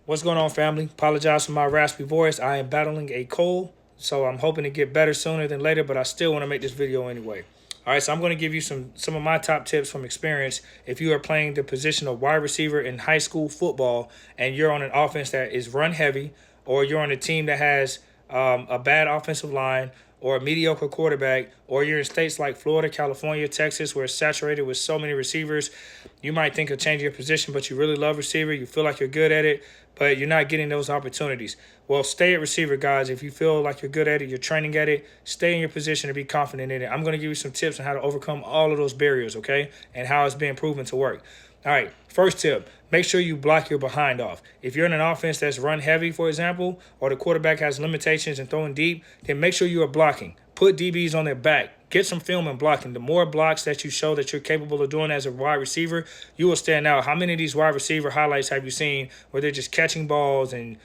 What's going on, family? Apologize for my raspy voice. I am battling a cold, so I'm hoping to get better sooner than later, but I still want to make this video anyway. All right, so I'm going to give you some of my top tips from experience if you are playing the position of wide receiver in high school football and you're on an offense that is run heavy, or you're on a team that has a bad offensive line, or a mediocre quarterback, or you're in states like Florida, California, Texas, where it's saturated with so many receivers. You might think of changing your position, but you really love receiver. You feel like you're good at it, but you're not getting those opportunities. Well, stay at receiver, guys. If you feel like you're good at it, you're training at it, stay in your position and be confident in it. I'm going to give you some tips on how to overcome all of those barriers, okay, and how it's being proven to work. All right, first tip, make sure you block your behind off. If you're in an offense that's run heavy, for example, or the quarterback has limitations in throwing deep, then make sure you are blocking. Put DBs on their back. Get some film and blocking. The more blocks that you show that you're capable of doing as a wide receiver, you will stand out. How many of these wide receiver highlights have you seen where they're just catching balls and,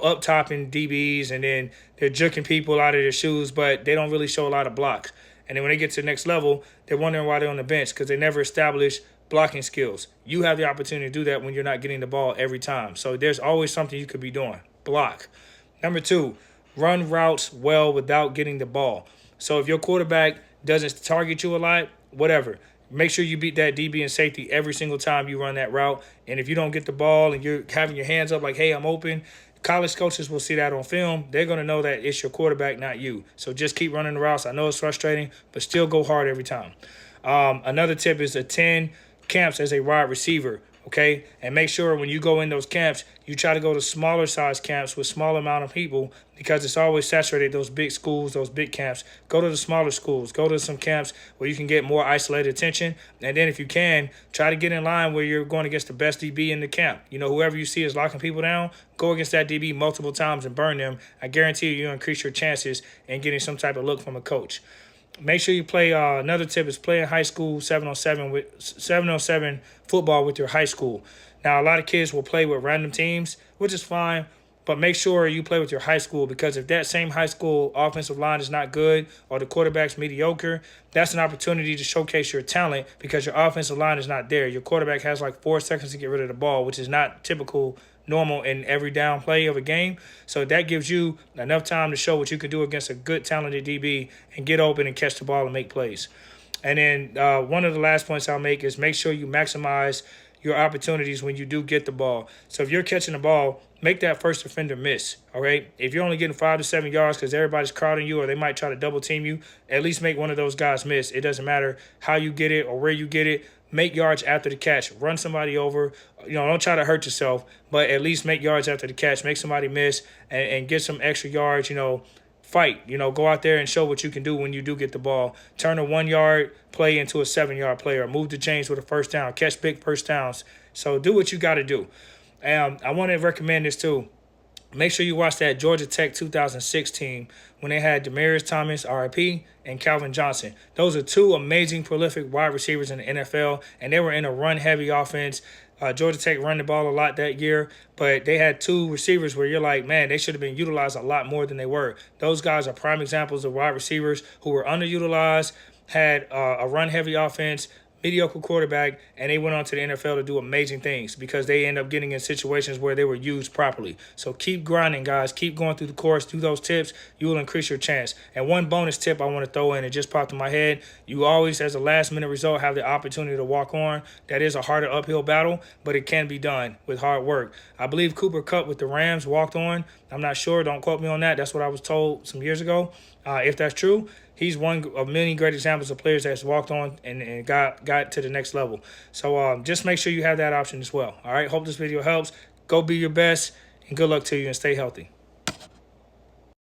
up topping DBs, and then they're jerking people out of their shoes, but they don't really show a lot of blocks. And then when they get to the next level, they're wondering why they're on the bench because they never established blocking skills. You have the opportunity to do that when you're not getting the ball every time. So there's always something you could be doing. Block. Number two, run routes well without getting the ball. So if your quarterback doesn't target you a lot, whatever, make sure you beat that DB and safety every single time you run that route. And if you don't get the ball and you're having your hands up like, hey, I'm open, college coaches will see that on film. They're going to know that it's your quarterback, not you. So just keep running the routes. I know it's frustrating, but still go hard every time. Another tip is attend camps as a wide receiver, okay? And make sure when you go in those camps, you try to go to smaller size camps with small amount of people because it's always saturated, those big schools, those big camps. Go to the smaller schools. Go to some camps where you can get more isolated attention. And then if you can, try to get in line where you're going against the best DB in the camp. Whoever you see is locking people down, go against that DB multiple times and burn them. I guarantee you'll increase your chances in getting some type of look from a coach. Make sure you play. Another tip is playing high school 7-on-7 football with your high school. Now, a lot of kids will play with random teams, which is fine, but make sure you play with your high school because if that same high school offensive line is not good or the quarterback's mediocre, that's an opportunity to showcase your talent because your offensive line is not there. Your quarterback has like 4 seconds to get rid of the ball, which is not typical normal in every down play of a game. So that gives you enough time to show what you can do against a good talented DB and get open and catch the ball and make plays. And then one of the last points I'll make is make sure you maximize your opportunities when you do get the ball. So if you're catching the ball, make that first defender miss, all right? If you're only getting 5 to 7 yards because everybody's crowding you or they might try to double team you, at least make one of those guys miss. It doesn't matter how you get it or where you get it. Make yards after the catch. Run somebody over. Don't try to hurt yourself, but at least make yards after the catch. Make somebody miss and get some extra yards, fight. Go out there and show what you can do when you do get the ball. Turn a 1-yard play into a 7-yard play or move the chains with a first down. Catch big first downs. So do what you got to do. I want to recommend this too. Make sure you watch that Georgia Tech 2006 team when they had Demaryius Thomas, RIP, and Calvin Johnson. Those are two amazing, prolific wide receivers in the NFL, and they were in a run-heavy offense. Georgia Tech run the ball a lot that year, but they had two receivers where you're like, man, they should have been utilized a lot more than they were. Those guys are prime examples of wide receivers who were underutilized, had a run-heavy offense, mediocre quarterback, and they went on to the NFL to do amazing things because they end up getting in situations where they were used properly. So keep grinding, guys. Keep going through the course. Do those tips. You will increase your chance. And one bonus tip I want to throw in, it just popped in my head. You always, as a last-minute result, have the opportunity to walk on. That is a harder uphill battle, but it can be done with hard work. I believe Cooper Kupp with the Rams walked on. I'm not sure. Don't quote me on that. That's what I was told some years ago. If that's true, he's one of many great examples of players that's walked on and got to the next level. So just make sure you have that option as well. All right, hope this video helps. Go be your best, and good luck to you, and stay healthy.